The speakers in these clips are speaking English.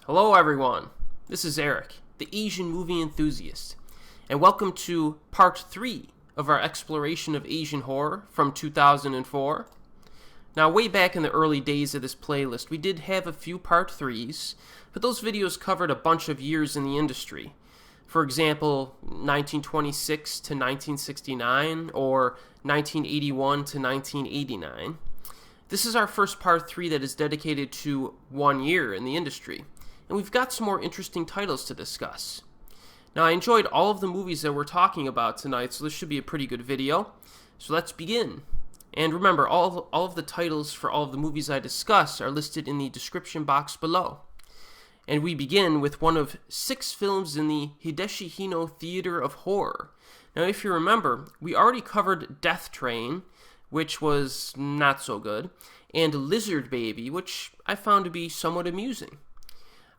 Hello everyone, this is Erik, the Asian movie enthusiast, and welcome to part 3 of our exploration of Asian horror from 2004. Now, way back in the early days of this playlist, we did have a few part 3s, but those videos covered a bunch of years in the industry. For example, 1926 to 1969, or 1981 to 1989. This is our first part 3 that is dedicated to 1 year in the industry, and we've got some more interesting titles to discuss. Now, I enjoyed all of the movies that we're talking about tonight, so this should be a pretty good video. So let's begin. And remember, all of the titles for all of the movies I discuss are listed in the description box below. And we begin with one of 6 films in the Hideshi Hino Theater of Horror. Now, if you remember, we already covered Death Train, which was not so good, and Lizard Baby, which I found to be somewhat amusing.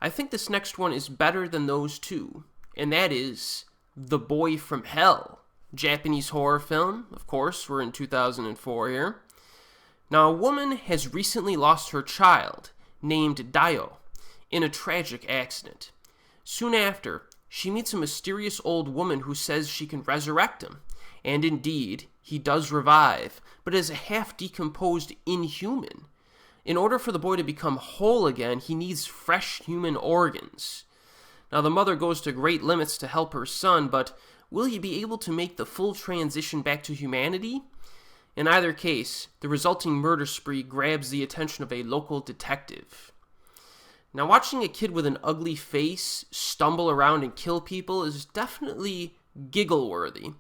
I think this next one is better than those two, and that is The Boy from Hell, Japanese horror film. Of course, we're in 2004 here. Now, a woman has recently lost her child, named Dayo, in a tragic accident. Soon after, she meets a mysterious old woman who says she can resurrect him, and indeed, he does revive, but as a half-decomposed inhuman. In order for the boy to become whole again, he needs fresh human organs. Now, the mother goes to great limits to help her son, but will he be able to make the full transition back to humanity? In either case, the resulting murder spree grabs the attention of a local detective. Now, watching a kid with an ugly face stumble around and kill people is definitely giggle-worthy.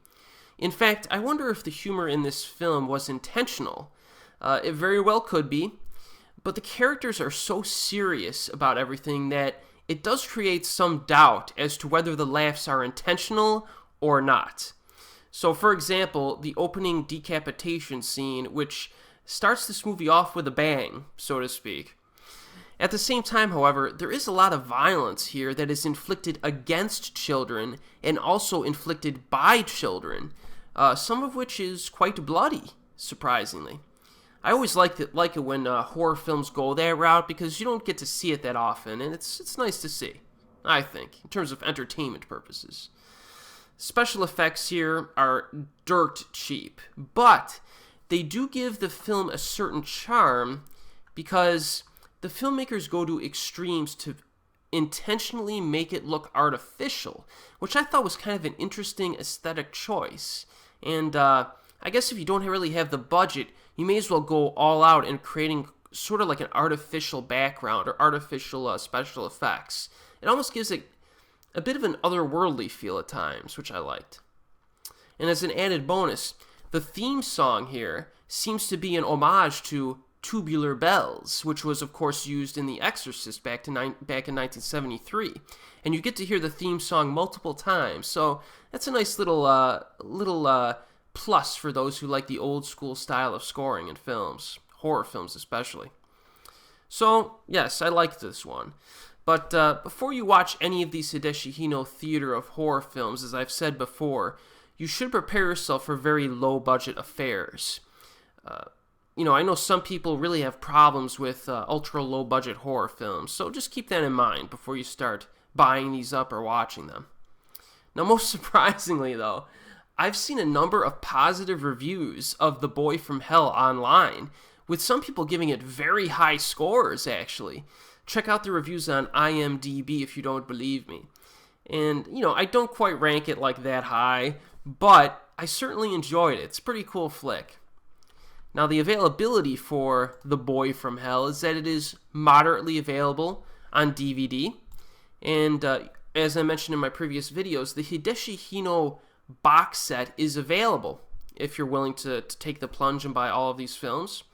In fact, I wonder if the humor in this film was intentional. It very well could be. But the characters are so serious about everything that it does create some doubt as to whether the laughs are intentional or not. So, for example, the opening decapitation scene, which starts this movie off with a bang, so to speak. At the same time, however, there is a lot of violence here that is inflicted against children and also inflicted by children, some of which is quite bloody, surprisingly. I always like it when horror films go that route because you don't get to see it that often, and it's nice to see, I think, in terms of entertainment purposes. Special effects here are dirt cheap, but they do give the film a certain charm because the filmmakers go to extremes to intentionally make it look artificial, which I thought was kind of an interesting aesthetic choice. And I guess if you don't really have the budget, you may as well go all out in creating sort of like an artificial background or artificial special effects. It almost gives it a bit of an otherworldly feel at times, which I liked. And as an added bonus, the theme song here seems to be an homage to Tubular Bells, which was, of course, used in The Exorcist back in 1973. And you get to hear the theme song multiple times, so that's a nice little plus for those who like the old school style of scoring in films, horror films especially. So, yes, I liked this one. But before you watch any of these Hideshi Hino Theater of Horror films, as I've said before, you should prepare yourself for very low-budget affairs. I know some people really have problems with ultra-low-budget horror films, so just keep that in mind before you start buying these up or watching them. Now, most surprisingly, though, I've seen a number of positive reviews of The Boy from Hell online, with some people giving it very high scores, actually. Check out the reviews on IMDb if you don't believe me. And, I don't quite rank it like that high, but I certainly enjoyed it. It's a pretty cool flick. Now, the availability for The Boy from Hell is that it is moderately available on DVD. And as I mentioned in my previous videos, the Hideshi Hino box set is available if you're willing to take the plunge and buy all of these films.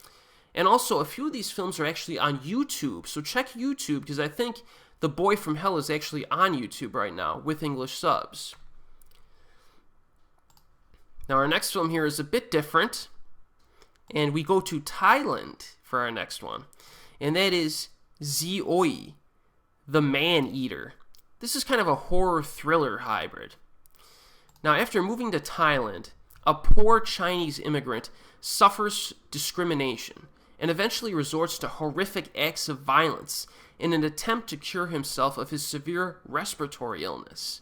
And also, a few of these films are actually on YouTube, so check YouTube because I think The Boy from Hell is actually on YouTube right now with English subs. Now, our next film here is a bit different, and we go to Thailand for our next one, and that is Zee Oui, the Maneater. This is kind of a horror-thriller hybrid. Now, after moving to Thailand, a poor Chinese immigrant suffers discrimination and eventually resorts to horrific acts of violence in an attempt to cure himself of his severe respiratory illness.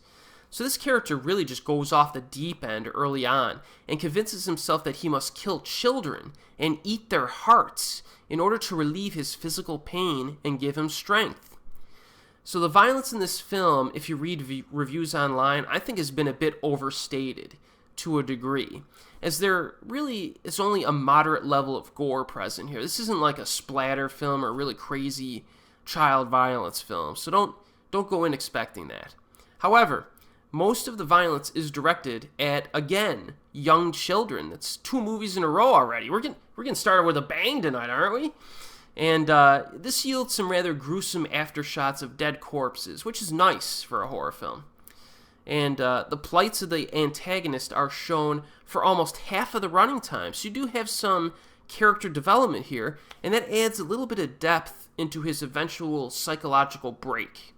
So this character really just goes off the deep end early on and convinces himself that he must kill children and eat their hearts in order to relieve his physical pain and give him strength. So the violence in this film, if you read reviews online, I think has been a bit overstated to a degree, as there really is only a moderate level of gore present here. This isn't like a splatter film or really crazy child violence film, so don't go in expecting that. However, most of the violence is directed at, again, young children. That's 2 movies in a row already. We're getting started with a bang tonight, aren't we? And this yields some rather gruesome aftershots of dead corpses, which is nice for a horror film. And the plights of the antagonist are shown for almost half of the running time. So you do have some character development here, and that adds a little bit of depth into his eventual psychological break.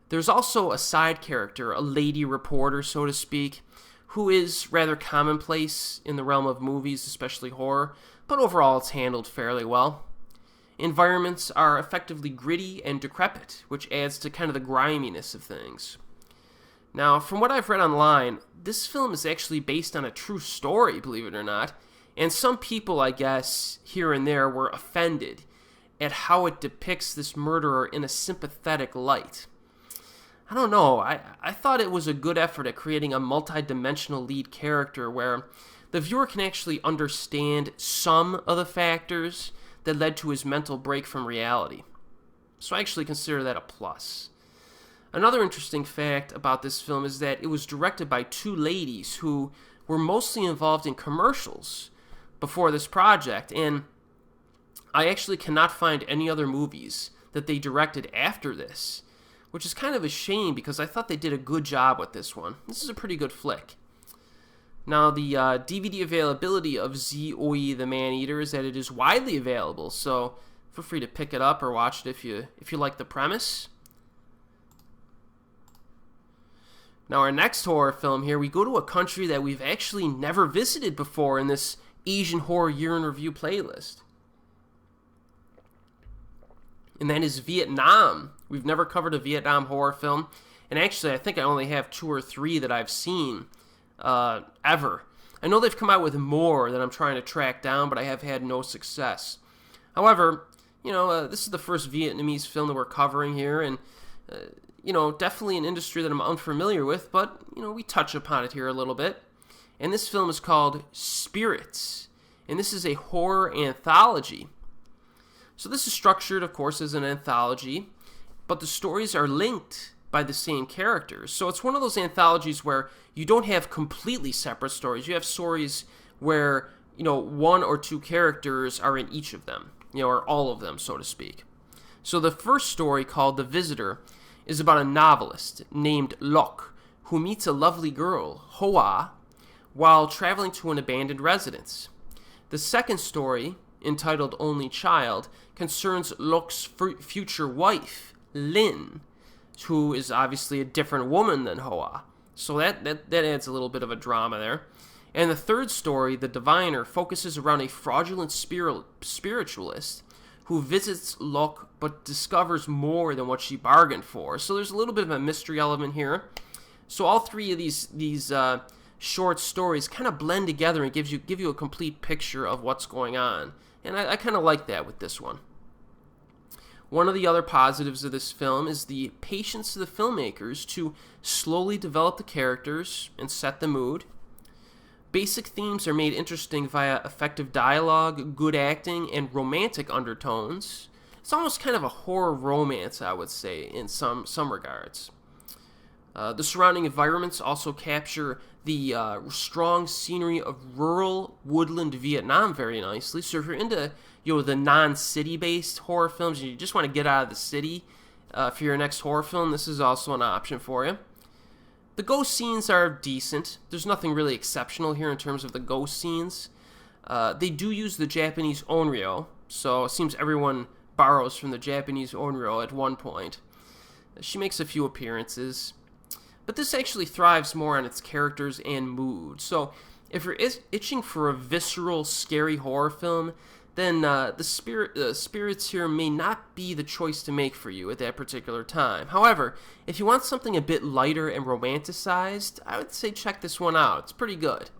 There's also a side character, a lady reporter, so to speak, who is rather commonplace in the realm of movies, especially horror, but overall it's handled fairly well. Environments are effectively gritty and decrepit, which adds to kind of the griminess of things. Now, from what I've read online, this film is actually based on a true story, believe it or not, and some people, I guess, here and there were offended at how it depicts this murderer in a sympathetic light. I don't know, I thought it was a good effort at creating a multi-dimensional lead character where the viewer can actually understand some of the factors that led to his mental break from reality. So I actually consider that a plus. Another interesting fact about this film is that it was directed by 2 ladies who were mostly involved in commercials before this project, and I actually cannot find any other movies that they directed after this, which is kind of a shame because I thought they did a good job with this one. This is a pretty good flick. Now, the DVD availability of Zee Oui, the Maneater, is that it is widely available, so feel free to pick it up or watch it if you like the premise. Now, our next horror film here, we go to a country that we've actually never visited before in this Asian Horror Year in Review playlist. And that is Vietnam. We've never covered a Vietnam horror film. And actually, I think I only have 2 or 3 that I've seen ever. I know they've come out with more that I'm trying to track down, but I have had no success. However, this is the first Vietnamese film that we're covering here, and definitely an industry that I'm unfamiliar with, but, we touch upon it here a little bit. And this film is called Spirits, and this is a horror anthology. So this is structured, of course, as an anthology, but the stories are linked by the same characters. So it's one of those anthologies where you don't have completely separate stories. You have stories where, 1 or 2 characters are in each of them, or all of them, so to speak. So the first story, called The Visitor, is about a novelist named Lok, who meets a lovely girl, Hoa, while traveling to an abandoned residence. The second story, entitled Only Child, concerns Lok's future wife, Lin, who is obviously a different woman than Hoa. So that adds a little bit of a drama there. And the third story, The Diviner, focuses around a fraudulent spiritualist who visits Lok but discovers more than what she bargained for. So there's a little bit of a mystery element here. So all 3 of these short stories kind of blend together and give you a complete picture of what's going on. And I kind of like that with this one. One of the other positives of this film is the patience of the filmmakers to slowly develop the characters and set the mood. Basic themes are made interesting via effective dialogue, good acting, and romantic undertones. It's almost kind of a horror romance, I would say, in some regards. The surrounding environments also capture the strong scenery of rural woodland Vietnam very nicely. So if you're into the non-city-based horror films and you just want to get out of the city for your next horror film, this is also an option for you. The ghost scenes are decent. There's nothing really exceptional here in terms of the ghost scenes. They do use the Japanese onryo, so it seems everyone borrows from the Japanese onryo at one point. She makes a few appearances. But this actually thrives more on its characters and mood. So if you're itching for a visceral, scary horror film, then spirits here may not be the choice to make for you at that particular time. However, if you want something a bit lighter and romanticized, I would say check this one out. It's pretty good.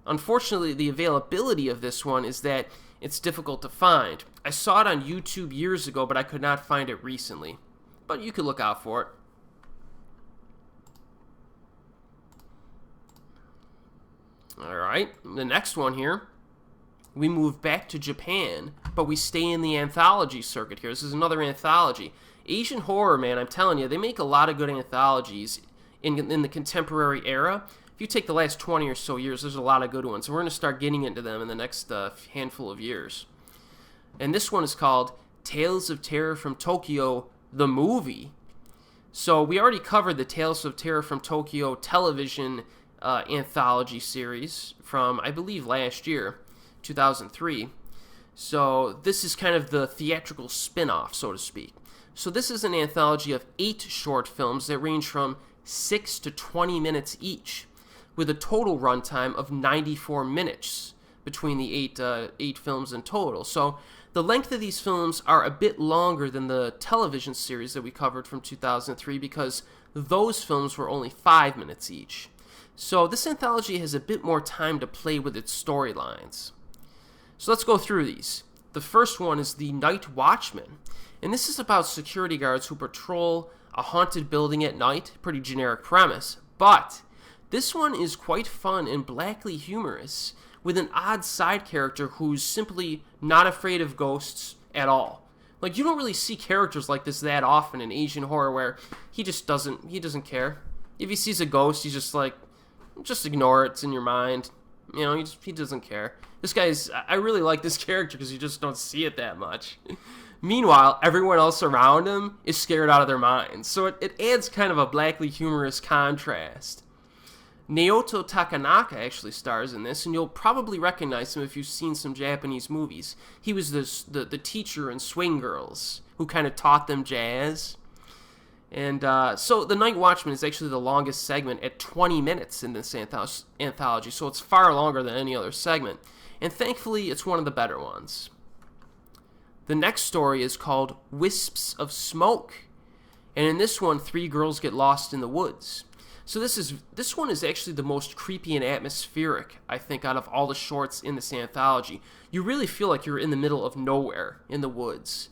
Unfortunately, the availability of this one is that it's difficult to find. I saw it on YouTube years ago, but I could not find it recently. But you could look out for it. Alright, the next one here. We move back to Japan, but we stay in the anthology circuit here. This is another anthology. Asian horror, man, I'm telling you, they make a lot of good anthologies in the contemporary era. If you take the last 20 or so years, there's a lot of good ones. So we're going to start getting into them in the next handful of years. And this one is called Tales of Terror from Tokyo, the movie. So we already covered the Tales of Terror from Tokyo television anthology series from, I believe, last year, 2003. So this is kind of the theatrical spin-off, so to speak. So this is an anthology of 8 short films that range from 6 to 20 minutes each, with a total runtime of 94 minutes between the 8 films in total. So the length of these films are a bit longer than the television series that we covered from 2003 because those films were only 5 minutes each. So this anthology has a bit more time to play with its storylines. So let's go through these. The first one is The Night Watchman, and this is about security guards who patrol a haunted building at night. Pretty generic premise, but this one is quite fun and blackly humorous, with an odd side character who's simply not afraid of ghosts at all. Like, you don't really see characters like this that often in Asian horror where he doesn't care. If he sees a ghost, he's just like, just ignore it, it's in your mind. You know, he doesn't care. I really like this character because you just don't see it that much. Meanwhile, everyone else around him is scared out of their minds. So it adds kind of a blackly humorous contrast. Naoto Takanaka actually stars in this, and you'll probably recognize him if you've seen some Japanese movies. He was the teacher in Swing Girls, who kind of taught them jazz. And so The Night Watchman is actually the longest segment at 20 minutes in this anthology, so it's far longer than any other segment. And thankfully, it's one of the better ones. The next story is called Wisps of Smoke, and in this one, 3 girls get lost in the woods. So this one is actually the most creepy and atmospheric, I think, out of all the shorts in this anthology. You really feel like you're in the middle of nowhere in the woods.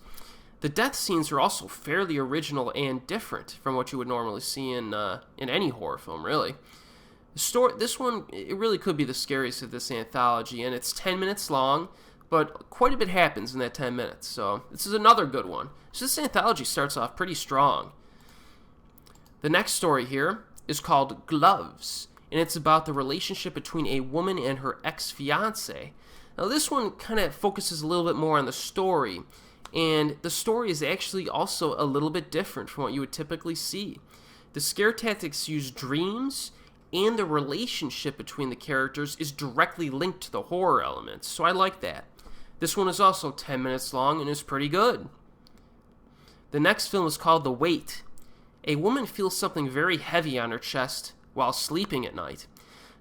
The death scenes are also fairly original and different from what you would normally see in any horror film, really. This one, it really could be the scariest of this anthology, and it's 10 minutes long, but quite a bit happens in that 10 minutes, so this is another good one. So this anthology starts off pretty strong. The next story here is called Gloves, and it's about the relationship between a woman and her ex-fiancé. Now this one kind of focuses a little bit more on the story, and the story is actually also a little bit different from what you would typically see. The scare tactics use dreams, and the relationship between the characters is directly linked to the horror elements, so I like that. This one is also 10 minutes long and is pretty good. The next film is called The Weight. A woman feels something very heavy on her chest while sleeping at night.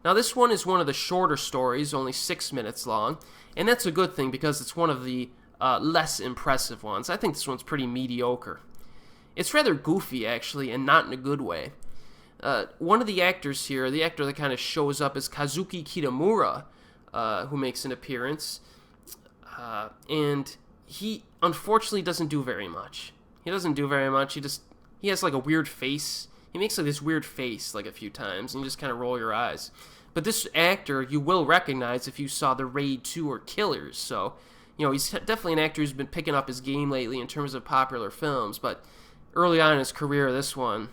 Now this one is one of the shorter stories, only 6 minutes long, and that's a good thing because it's one of the less impressive ones. I think this one's pretty mediocre. It's rather goofy, actually, and not in a good way. One of the actors here, the actor that kind of shows up, is Kazuki Kitamura, who makes an appearance, and he unfortunately doesn't do very much. He has like a weird face. He makes like this weird face like a few times, and you just kind of roll your eyes. But this actor you will recognize if you saw The Raid 2 or Killers, so you know, he's definitely an actor who's been picking up his game lately in terms of popular films, but early on in his career, this one,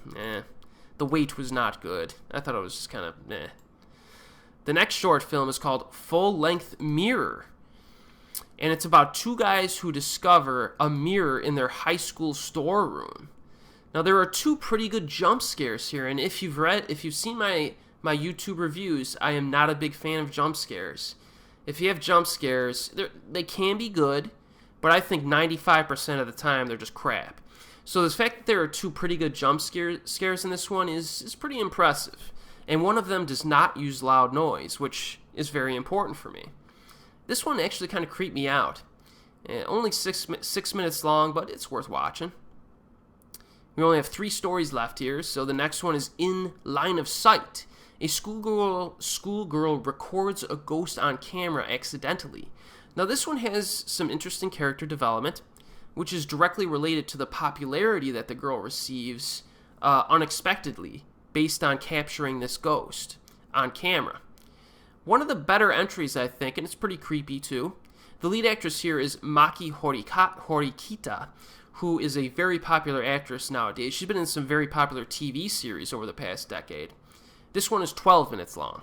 The Weight was not good. I thought it was just kind of, The next short film is called Fulllength Mirror, and it's about 2 guys who discover a mirror in their high school storeroom. Now, there are 2 pretty good jump scares here, and if you've seen my YouTube reviews, I am not a big fan of jump scares. If you have jump scares, they can be good, but I think 95% of the time they're just crap. So the fact that there are 2 pretty good jump scares in this one is pretty impressive. And one of them does not use loud noise, which is very important for me. This one actually kind of creeped me out. Only 6 minutes long, but it's worth watching. We only have 3 stories left here, so the next one is In Line of Sight. A schoolgirl records a ghost on camera accidentally. Now this one has some interesting character development, which is directly related to the popularity that the girl receives unexpectedly based on capturing this ghost on camera. One of the better entries, I think, and it's pretty creepy too. The lead actress here is Maki Horikita, who is a very popular actress nowadays. She's been in some very popular TV series over the past decade. This one is 12 minutes long.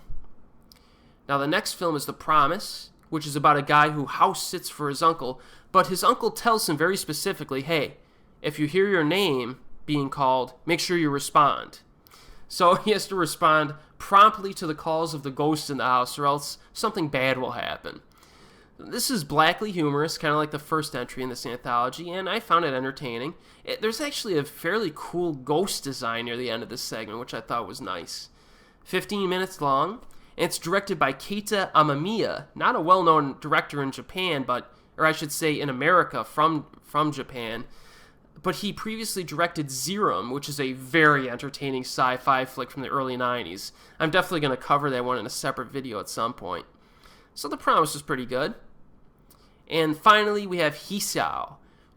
Now the next film is The Promise, which is about a guy who house sits for his uncle, but his uncle tells him very specifically, hey, if you hear your name being called, make sure you respond. So he has to respond promptly to the calls of the ghosts in the house, or else something bad will happen. This is blackly humorous, kind of like the first entry in this anthology, and I found it entertaining. There's actually a fairly cool ghost design near the end of this segment, which I thought was nice. 15 minutes long, and it's directed by Keita Amamiya, not a well-known director in Japan, or I should say in America from Japan, but he previously directed Zerum, which is a very entertaining sci-fi flick from the early 90s. I'm definitely going to cover that one in a separate video at some point. So The Promise is pretty good. And finally, we have Hisao,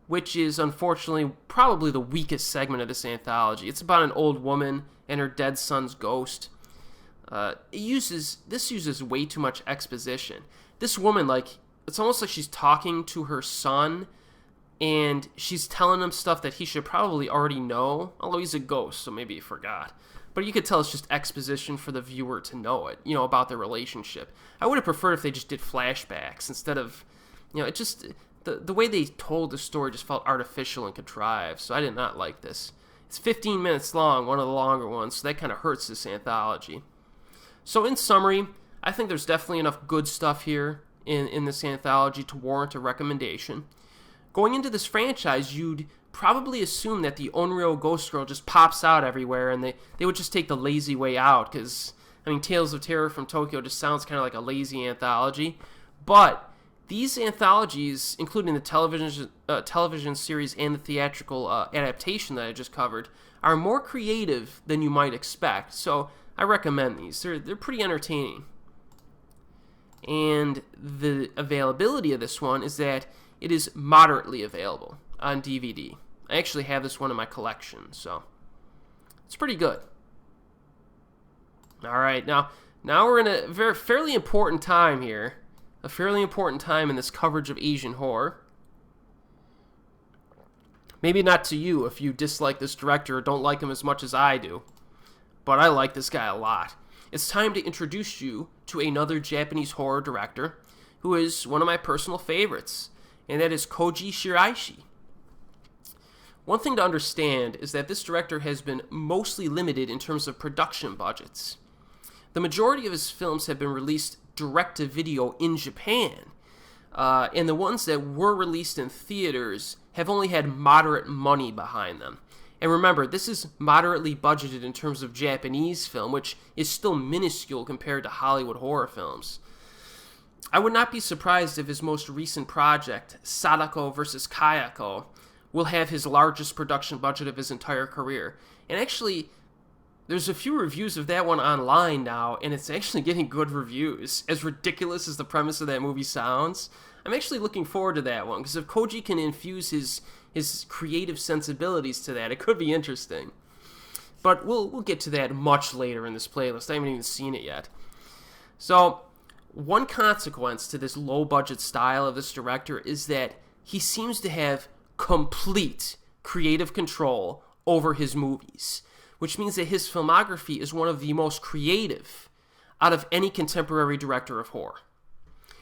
which is unfortunately probably the weakest segment of this anthology. It's about an old woman and her dead son's ghost. This uses way too much exposition. This woman, it's almost like she's talking to her son, and she's telling him stuff that he should probably already know, although he's a ghost, so maybe he forgot. But you could tell it's just exposition for the viewer to know it, about their relationship. I would have preferred if they just did flashbacks instead of, it just, the way they told the story just felt artificial and contrived, so I did not like this. It's 15 minutes long, one of the longer ones, so that kind of hurts this anthology. So in summary, I think there's definitely enough good stuff here in this anthology to warrant a recommendation. Going into this franchise, you'd probably assume that the Onryo Ghost Girl just pops out everywhere and they would just take the lazy way out, because, Tales of Terror from Tokyo just sounds kind of like a lazy anthology. But these anthologies, including the television series and the theatrical adaptation that I just covered, are more creative than you might expect, so I recommend these. They're pretty entertaining. And the availability of this one is that it is moderately available on DVD. I actually have this one in my collection, so it's pretty good. All right, now we're in a fairly important time here. A fairly important time in this coverage of Asian horror. Maybe not to you if you dislike this director or don't like him as much as I do, but I like this guy a lot. It's time to introduce you to another Japanese horror director who is one of my personal favorites, and that is Koji Shiraishi. One thing to understand is that this director has been mostly limited in terms of production budgets. The majority of his films have been released direct-to-video in Japan, and the ones that were released in theaters have only had moderate money behind them. And remember, this is moderately budgeted in terms of Japanese film, which is still minuscule compared to Hollywood horror films. I would not be surprised if his most recent project, Sadako vs. Kayako, will have his largest production budget of his entire career. And actually, there's a few reviews of that one online now, and it's actually getting good reviews. As ridiculous as the premise of that movie sounds, I'm actually looking forward to that one, because if Koji can infuse his creative sensibilities to that, it could be interesting. But we'll get to that much later in this playlist. I haven't even seen it yet. So, one consequence to this low-budget style of this director is that he seems to have complete creative control over his movies, which means that his filmography is one of the most creative out of any contemporary director of horror.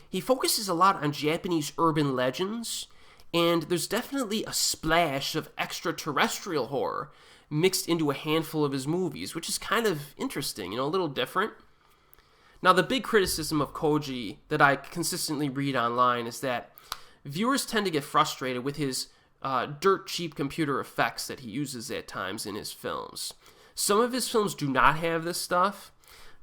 He focuses a lot on Japanese urban legends, and there's definitely a splash of extraterrestrial horror mixed into a handful of his movies, which is kind of interesting, a little different. Now, the big criticism of Koji that I consistently read online is that viewers tend to get frustrated with his dirt cheap computer effects that he uses at times in his films. Some of his films do not have this stuff,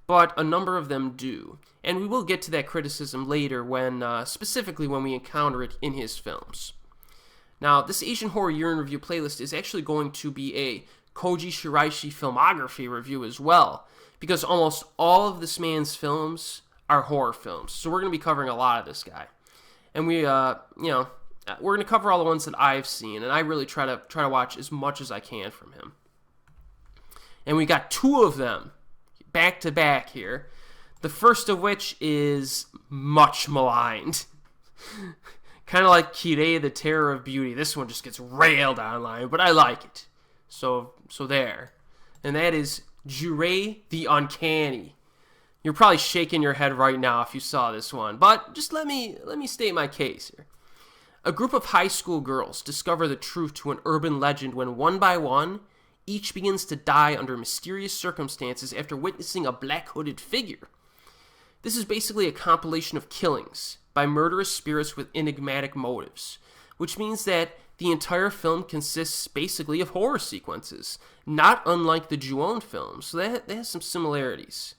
but a number of them do. And we will get to that criticism later when, specifically when we encounter it in his films. Now, this Asian Horror Year in Review playlist is actually going to be a Koji Shiraishi filmography review as well, because almost all of this man's films are horror films. So we're going to be covering a lot of this guy. And we're going to cover all the ones that I've seen, and I really try to watch as much as I can from him. And we got two of them back to back here. The first of which is much maligned. Kind of like Kirei, the Terror of Beauty. This one just gets railed online, but I like it. So there. And that is Ju-Rei, the Uncanny. You're probably shaking your head right now if you saw this one, but just let me state my case here. A group of high school girls discover the truth to an urban legend when one by one, each begins to die under mysterious circumstances after witnessing a black-hooded figure. This is basically a compilation of killings by murderous spirits with enigmatic motives, which means that the entire film consists basically of horror sequences, not unlike the Ju-On films, so that has some similarities.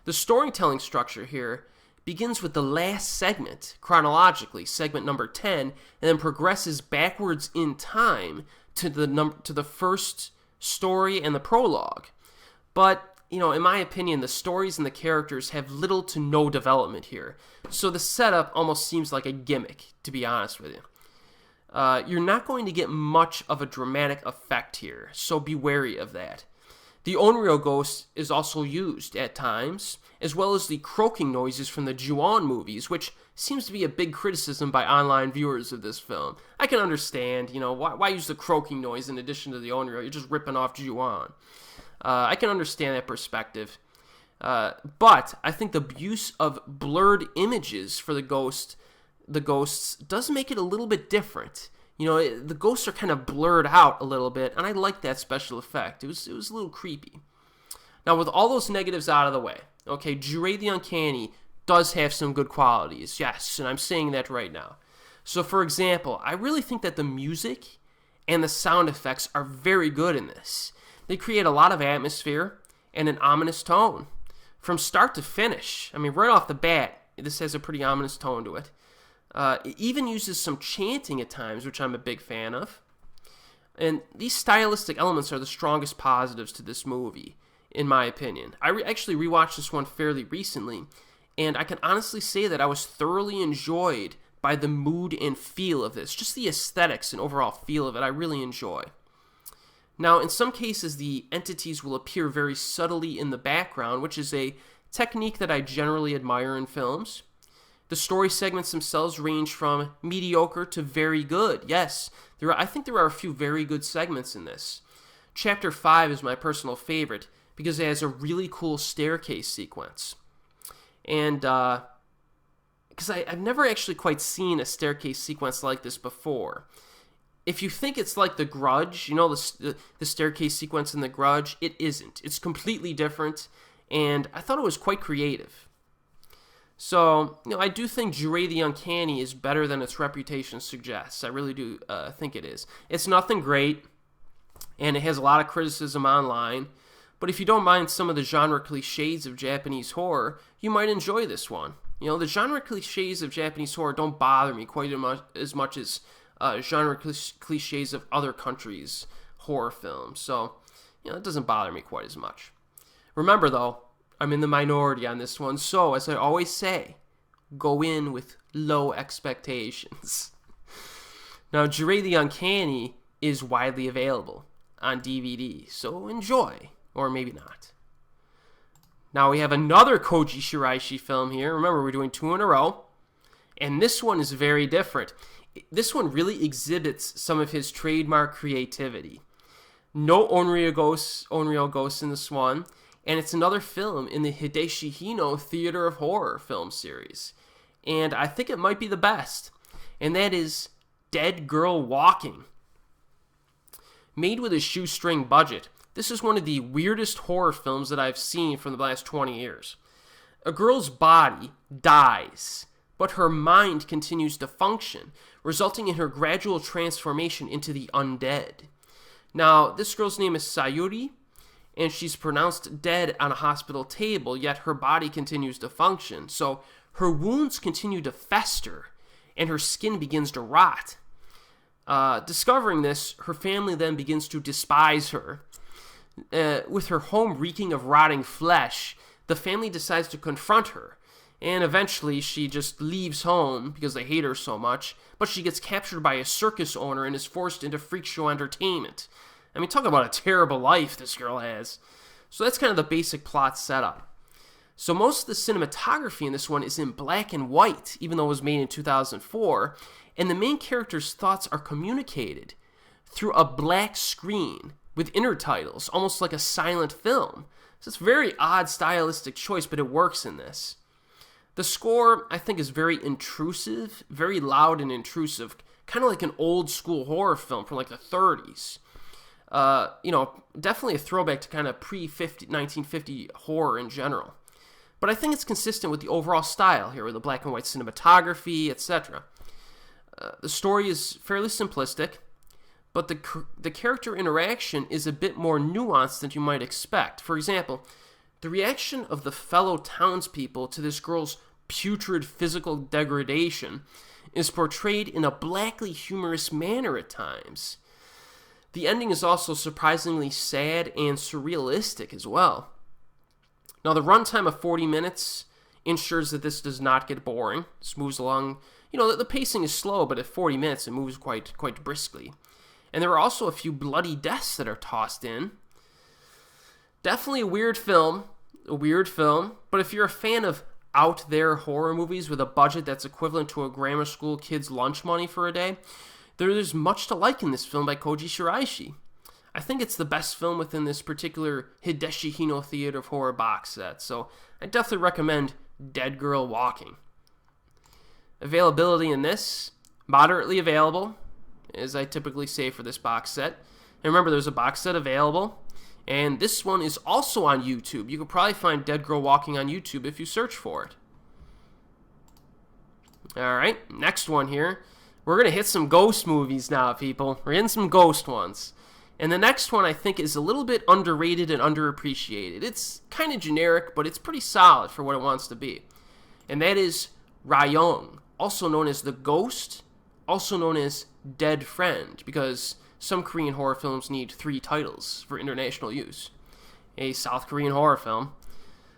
The storytelling structure here begins with the last segment, chronologically, segment number 10, and then progresses backwards in time to the first story and the prologue. But, in my opinion, the stories and the characters have little to no development here. So the setup almost seems like a gimmick, to be honest with you. You're not going to get much of a dramatic effect here, so be wary of that. The Onryo ghost is also used at times, as well as the croaking noises from the Ju-On movies, which seems to be a big criticism by online viewers of this film. I can understand, why use the croaking noise in addition to the Onryo? You're just ripping off Ju-On. I can understand that perspective. But I think the use of blurred images for the ghosts does make it a little bit different. The ghosts are kind of blurred out a little bit, and I like that special effect. It was a little creepy. Now, with all those negatives out of the way, okay, Ju-Rei the Uncanny does have some good qualities, yes, and I'm saying that right now. So, for example, I really think that the music and the sound effects are very good in this. They create a lot of atmosphere and an ominous tone. From start to finish, right off the bat, this has a pretty ominous tone to it. It even uses some chanting at times, which I'm a big fan of. And these stylistic elements are the strongest positives to this movie, in my opinion. I actually rewatched this one fairly recently, and I can honestly say that I was thoroughly enjoyed by the mood and feel of this. Just the aesthetics and overall feel of it, I really enjoy. Now, in some cases, the entities will appear very subtly in the background, which is a technique that I generally admire in films. The story segments themselves range from mediocre to very good. Yes, I think there are a few very good segments in this. Chapter 5 is my personal favorite because it has a really cool staircase sequence. And because I've never actually quite seen a staircase sequence like this before. If you think it's like The Grudge, the staircase sequence in The Grudge, it isn't. It's completely different, and I thought it was quite creative. So, I do think Ju-Rei the Uncanny is better than its reputation suggests. I really do think it is. It's nothing great, and it has a lot of criticism online, but if you don't mind some of the genre cliches of Japanese horror, you might enjoy this one. The genre cliches of Japanese horror don't bother me quite as much as genre cliches of other countries' horror films, so, it doesn't bother me quite as much. Remember, though, I'm in the minority on this one, so as I always say, go in with low expectations. Now, Ju-Rei the Uncanny is widely available on DVD, so enjoy, or maybe not. Now we have another Koji Shiraishi film here. Remember, we're doing 2 in a row, and this one is very different. This one really exhibits some of his trademark creativity. No Onryo ghosts in this one. And it's another film in the Hideshi Hino Theater of Horror film series. And I think it might be the best. And that is Dead Girl Walking. Made with a shoestring budget, this is one of the weirdest horror films that I've seen from the last 20 years. A girl's body dies, but her mind continues to function, resulting in her gradual transformation into the undead. Now, this girl's name is Sayuri, and she's pronounced dead on a hospital table, yet her body continues to function. So her wounds continue to fester, and her skin begins to rot. Discovering this, her family then begins to despise her. With her home reeking of rotting flesh, the family decides to confront her, and eventually she just leaves home because they hate her so much, but she gets captured by a circus owner and is forced into freak show entertainment. I mean, talk about a terrible life this girl has. So that's kind of the basic plot setup. So most of the cinematography in this one is in black and white, even though it was made in 2004, and the main character's thoughts are communicated through a black screen with intertitles, almost like a silent film. So it's a very odd stylistic choice, but it works in this. The score, I think, is very intrusive, very loud and intrusive, kind of like an old school horror film from like the 30s. Definitely a throwback to kind of pre-1950 horror in general. But I think it's consistent with the overall style here, with the black and white cinematography, etc. The story is fairly simplistic, but the character interaction is a bit more nuanced than you might expect. For example, the reaction of the fellow townspeople to this girl's putrid physical degradation is portrayed in a blackly humorous manner at times. The ending is also surprisingly sad and surrealistic as well. Now, the runtime of 40 minutes ensures that this does not get boring. This moves along, the pacing is slow, but at 40 minutes it moves quite briskly. And there are also a few bloody deaths that are tossed in. Definitely a weird film, but if you're a fan of out there horror movies with a budget that's equivalent to a grammar school kid's lunch money for a day, there's much to like in this film by Koji Shiraishi. I think it's the best film within this particular Hideshi Hino Theater of Horror box set, so I definitely recommend Dead Girl Walking. Availability in this, moderately available, as I typically say for this box set. And remember, there's a box set available, and this one is also on YouTube. You could probably find Dead Girl Walking on YouTube if you search for it. Alright, next one here. We're going to hit some ghost movies now, people. We're hitting some ghost ones. And the next one, I think, is a little bit underrated and underappreciated. It's kind of generic, but it's pretty solid for what it wants to be. And that is Ryeong, also known as The Ghost, also known as Dead Friend, because some Korean horror films need 3 titles for international use. A South Korean horror film.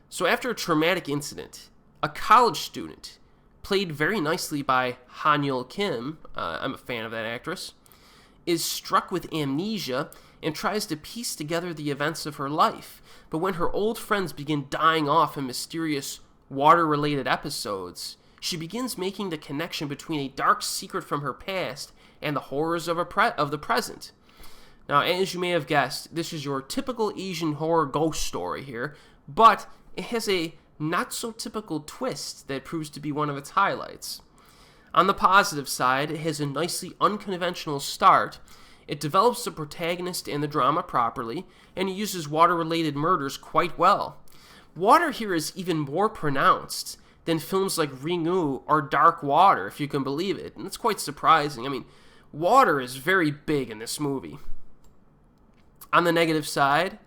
So after a traumatic incident, a college student, played very nicely by Ha-neul Kim, I'm a fan of that actress, is struck with amnesia and tries to piece together the events of her life. But when her old friends begin dying off in mysterious water-related episodes, she begins making the connection between a dark secret from her past and the horrors of the present. Now, as you may have guessed, this is your typical Asian horror ghost story here, but it has a not-so-typical twist that proves to be one of its highlights. On the positive side, it has a nicely unconventional start. It develops the protagonist and the drama properly, and it uses water-related murders quite well. Water here is even more pronounced than films like Ryeong or Dark Water, if you can believe it, and it's quite surprising. I mean, water is very big in this movie. On the negative side,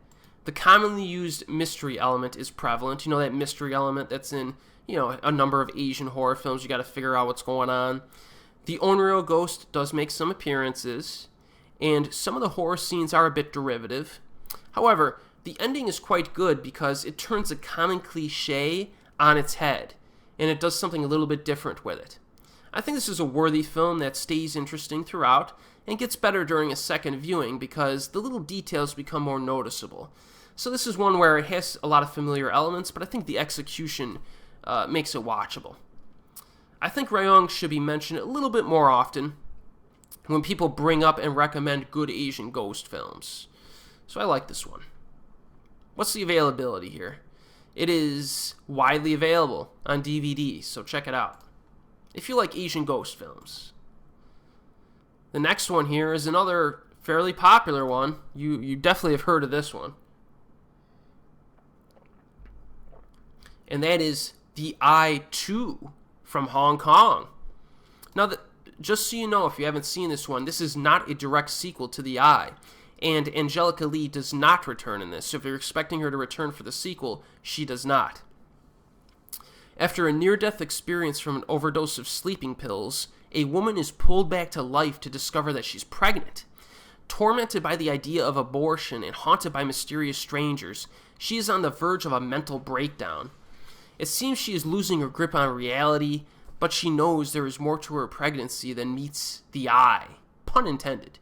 the commonly used mystery element is prevalent. You know, that mystery element that's in a number of Asian horror films. You got to figure out what's going on. The Onryo ghost does make some appearances, and some of the horror scenes are a bit derivative. However, the ending is quite good because it turns a common cliche on its head, and it does something a little bit different with it. I think this is a worthy film that stays interesting throughout and gets better during a second viewing because the little details become more noticeable. So this is one where it has a lot of familiar elements, but I think the execution makes it watchable. I think Ryeong should be mentioned a little bit more often when people bring up and recommend good Asian ghost films. So I like this one. What's the availability here? It is widely available on DVD, so check it out if you like Asian ghost films. The next one here is another fairly popular one. You definitely have heard of this one. And that is The Eye 2 from Hong Kong. Now, just so you know, if you haven't seen this one, this is not a direct sequel to The Eye. and Angelica Lee does not return in this. So if you're expecting her to return for the sequel, she does not. After a near-death experience from an overdose of sleeping pills, a woman is pulled back to life to discover that she's pregnant. Tormented by the idea of abortion and haunted by mysterious strangers, she is on the verge of a mental breakdown. It seems she is losing her grip on reality, but she knows there is more to her pregnancy than meets the eye. Pun intended.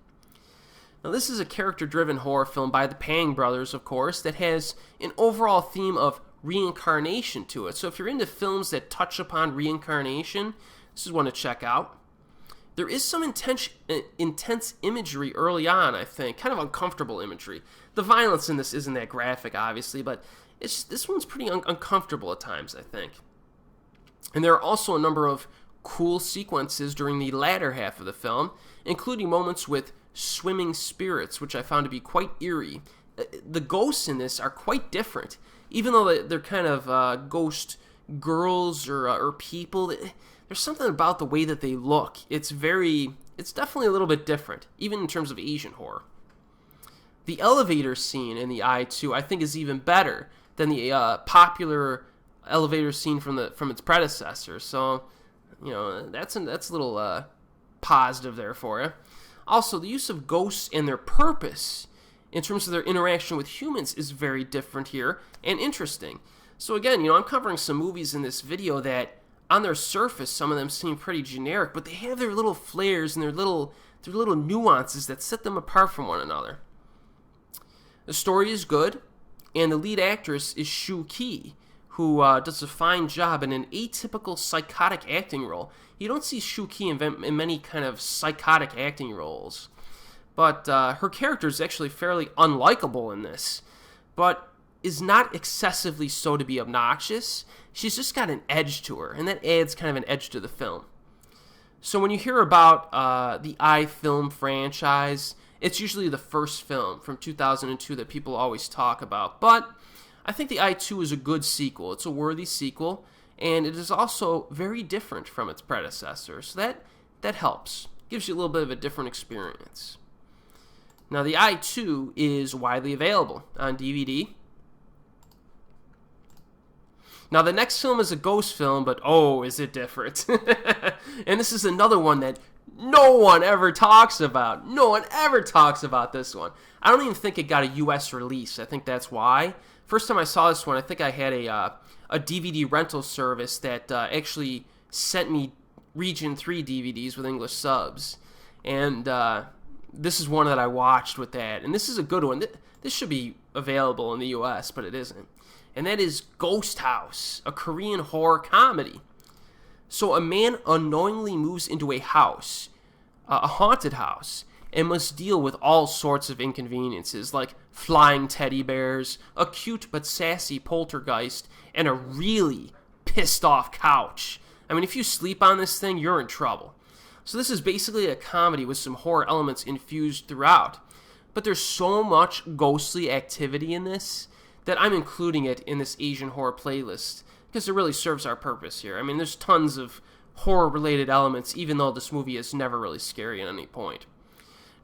Now, this is a character-driven horror film by the Pang brothers, of course, that has an overall theme of reincarnation to it. So if you're into films that touch upon reincarnation, this is one to check out. There is some intense imagery early on, I think, kind of uncomfortable imagery. The violence in this isn't that graphic, obviously, but this one's pretty uncomfortable at times, I think. And there are also a number of cool sequences during the latter half of the film, including moments with swimming spirits, which I found to be quite eerie. The ghosts in this are quite different, even though they're kind of ghost girls or people. There's something about the way that they look. It's definitely a little bit different, even in terms of Asian horror. The elevator scene in the Eye 2, I think, is even better than the popular elevator scene from its predecessor. So, that's a little positive there for you. Also, the use of ghosts and their purpose in terms of their interaction with humans is very different here and interesting. So again, I'm covering some movies in this video that on their surface, some of them seem pretty generic, but they have their little flares and their little nuances that set them apart from one another. The story is good, and the lead actress is Shu Ki, who does a fine job in an atypical psychotic acting role. You don't see Shu Ki in many kind of psychotic acting roles, but her character is actually fairly unlikable in this, but is not excessively so to be obnoxious. She's just got an edge to her, and that adds kind of an edge to the film. So when you hear about the Eye film franchise, it's usually the first film from 2002 that people always talk about, but I think the Eye 2 is a good sequel. It's a worthy sequel, and it is also very different from its predecessor, so that helps. Gives you a little bit of a different experience. Now, the Eye 2 is widely available on DVD. Now, the next film is a ghost film, but oh, is it different. And this is another one that no one ever talks about. No one ever talks about this one. I don't even think it got a U.S. release. I think that's why. First time I saw this one, I think I had a DVD rental service that actually sent me Region 3 DVDs with English subs. And this is one that I watched with that. And this is a good one. This should be available in the U.S., but it isn't. And that is Ghost House, a Korean horror comedy. So a man unknowingly moves into a house, a haunted house, and must deal with all sorts of inconveniences, like flying teddy bears, a cute but sassy poltergeist, and a really pissed off couch. I mean, if you sleep on this thing, you're in trouble. So this is basically a comedy with some horror elements infused throughout. But there's so much ghostly activity in this that I'm including it in this Asian horror playlist because it really serves our purpose here. I mean, there's tons of horror-related elements, even though this movie is never really scary at any point.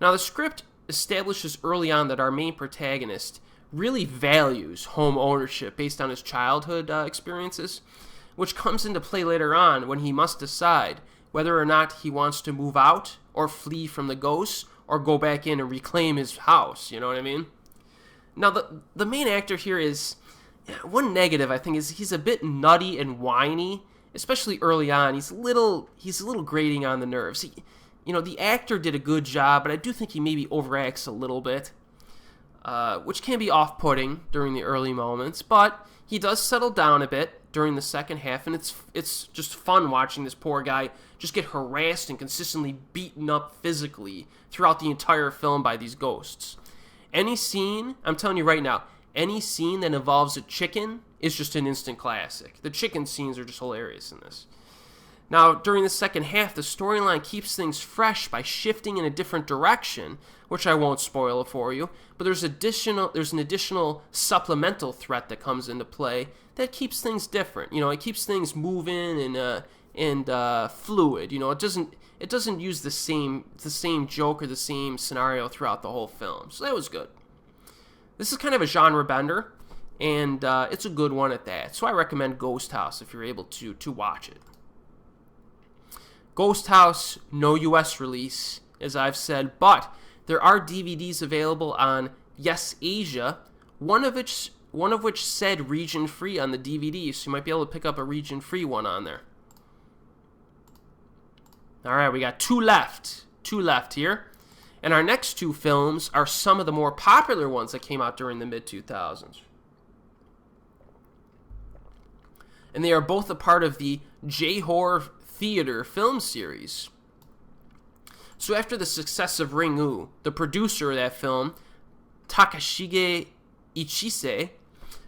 Now, the script establishes early on that our main protagonist really values home ownership based on his childhood experiences, which comes into play later on when he must decide whether or not he wants to move out or flee from the ghosts or go back in and reclaim his house, you know what I mean? Now, the main actor here is, one negative I think is he's a bit nutty and whiny, especially early on. He's a little grating on the nerves. The actor did a good job, but I do think he maybe overacts a little bit, which can be off-putting during the early moments, but he does settle down a bit during the second half, and it's just fun watching this poor guy just get harassed and consistently beaten up physically throughout the entire film by these ghosts. Any scene, I'm telling you right now, any scene that involves a chicken is just an instant classic. The chicken scenes are just hilarious in this. Now, during the second half, the storyline keeps things fresh by shifting in a different direction, which I won't spoil for you, but there's an additional supplemental threat that comes into play that keeps things different. It keeps things moving fluid. You know, it doesn't use the same joke or the same scenario throughout the whole film. So that was good. This is kind of a genre bender, and it's a good one at that. So I recommend Ghost House if you're able to watch it. Ghost House, no U.S. release, as I've said, but there are DVDs available on Yes Asia, one of which said region-free on the DVD, so you might be able to pick up a region-free one on there. All right, we got two left here. And our next two films are some of the more popular ones that came out during the mid-2000s. And they are both a part of the J-horror theater film series. So after the success of Ryeong, the producer of that film, Takashige Ichise,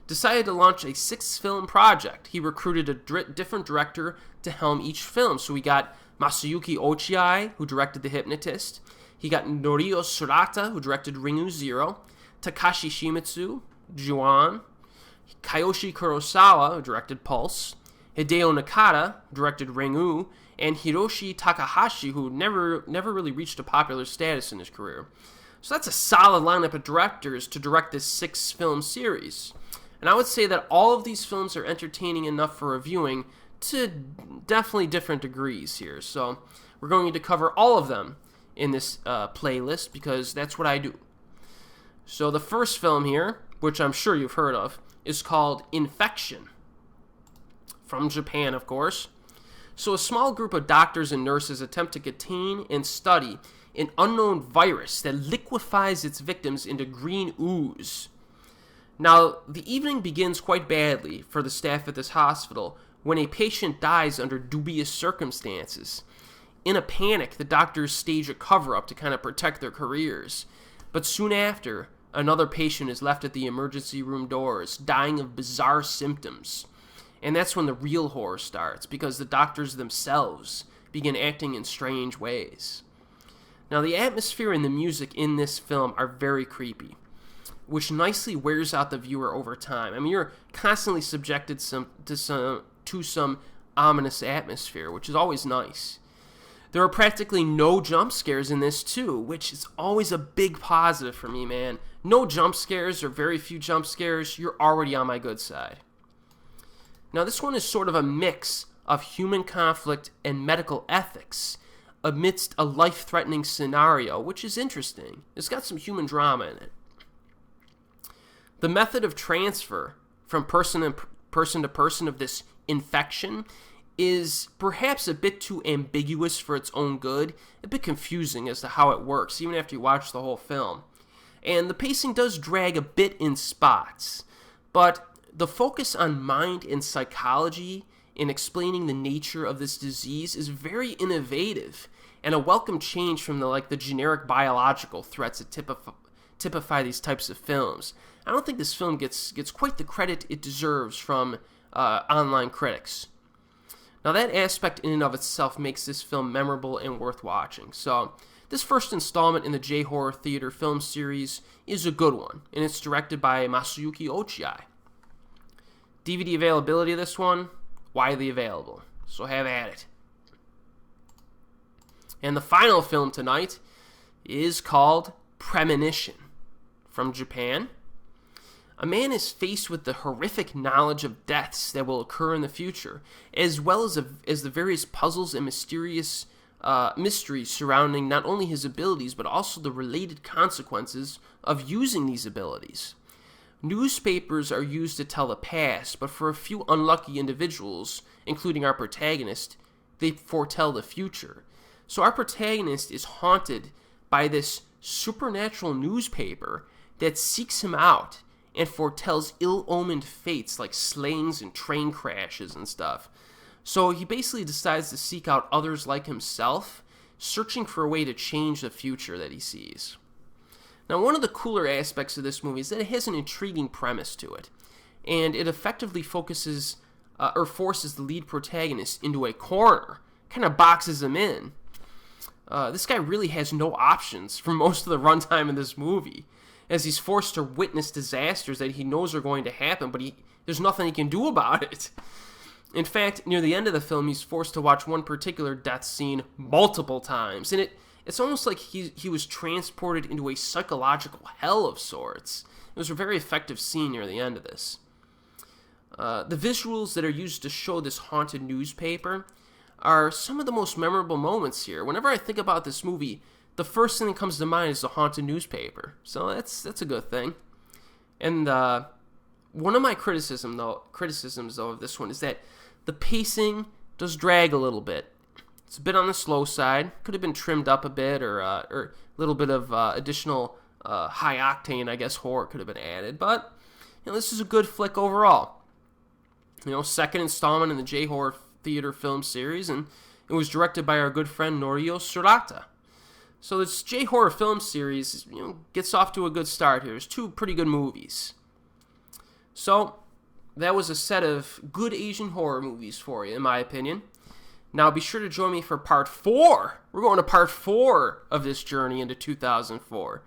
decided to launch a 6-film project. He recruited a different director to helm each film. So we got Masayuki Ochiai, who directed The Hypnotist. He got Norio Surata, who directed Ringu Zero, Takashi Shimizu, Ju-On, Kiyoshi Kurosawa, who directed Pulse, Hideo Nakata, who directed Ringu, and Hiroshi Takahashi, who never really reached a popular status in his career. So that's a solid lineup of directors to direct this 6-film series. And I would say that all of these films are entertaining enough for reviewing to definitely different degrees here. So we're going to cover all of them in this playlist because that's what I do. So the first film here, which I'm sure you've heard of, is called Infection. From Japan, of course. So a small group of doctors and nurses attempt to contain and study an unknown virus that liquefies its victims into green ooze. Now, the evening begins quite badly for the staff at this hospital when a patient dies under dubious circumstances. In a panic, the doctors stage a cover-up to kind of protect their careers. But soon after, another patient is left at the emergency room doors, dying of bizarre symptoms. And that's when the real horror starts, because the doctors themselves begin acting in strange ways. Now, the atmosphere and the music in this film are very creepy, which nicely wears out the viewer over time. I mean, you're constantly subjected to some ominous atmosphere, which is always nice. There are practically no jump scares in this, too, which is always a big positive for me, man. No jump scares or very few jump scares, you're already on my good side. Now, this one is sort of a mix of human conflict and medical ethics amidst a life-threatening scenario, which is interesting. It's got some human drama in it. The method of transfer from person to person of this infection is perhaps a bit too ambiguous for its own good, a bit confusing as to how it works, even after you watch the whole film. And the pacing does drag a bit in spots, but the focus on mind and psychology in explaining the nature of this disease is very innovative and a welcome change from the generic biological threats that typify these types of films. I don't think this film gets quite the credit it deserves from online critics. Now, that aspect in and of itself makes this film memorable and worth watching. So, this first installment in the J-horror theater film series is a good one, and it's directed by Masayuki Ochiai. DVD availability of this one, widely available, so have at it. And the final film tonight is called Premonition, from Japan. A man is faced with the horrific knowledge of deaths that will occur in the future, as well as the various puzzles and mysterious mysteries surrounding not only his abilities, but also the related consequences of using these abilities. Newspapers are used to tell the past, but for a few unlucky individuals, including our protagonist, they foretell the future. So our protagonist is haunted by this supernatural newspaper that seeks him out and foretells ill-omened fates like slayings and train crashes and stuff. So he basically decides to seek out others like himself, searching for a way to change the future that he sees. Now, one of the cooler aspects of this movie is that it has an intriguing premise to it, and it effectively forces the lead protagonist into a corner, kind of boxes him in. This guy really has no options for most of the runtime in this movie, as he's forced to witness disasters that he knows are going to happen, but there's nothing he can do about it. In fact, near the end of the film, he's forced to watch one particular death scene multiple times, and it's almost like he was transported into a psychological hell of sorts. It was a very effective scene near the end of this. The visuals that are used to show this haunted newspaper are some of the most memorable moments here. Whenever I think about this movie, the first thing that comes to mind is the haunted newspaper. So that's a good thing. And one of my criticisms though of this one is that the pacing does drag a little bit. It's a bit on the slow side. Could have been trimmed up a bit, or a little bit of additional high octane, I guess, horror could have been added. But this is a good flick overall. Second installment in the J-horror theater film series, and it was directed by our good friend Norio Surata. So this J-horror film series, gets off to a good start here. There's two pretty good movies. So that was a set of good Asian horror movies for you, in my opinion. Now be sure to join me for part 4. We're going to part 4 of this journey into 2004,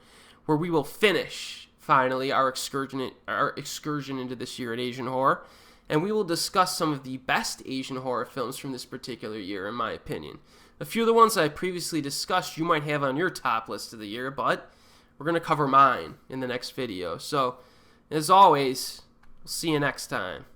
where we will finish, finally, our excursion into this year at Asian horror. And we will discuss some of the best Asian horror films from this particular year, in my opinion. A few of the ones I previously discussed you might have on your top list of the year, but we're going to cover mine in the next video. So, as always, we'll see you next time.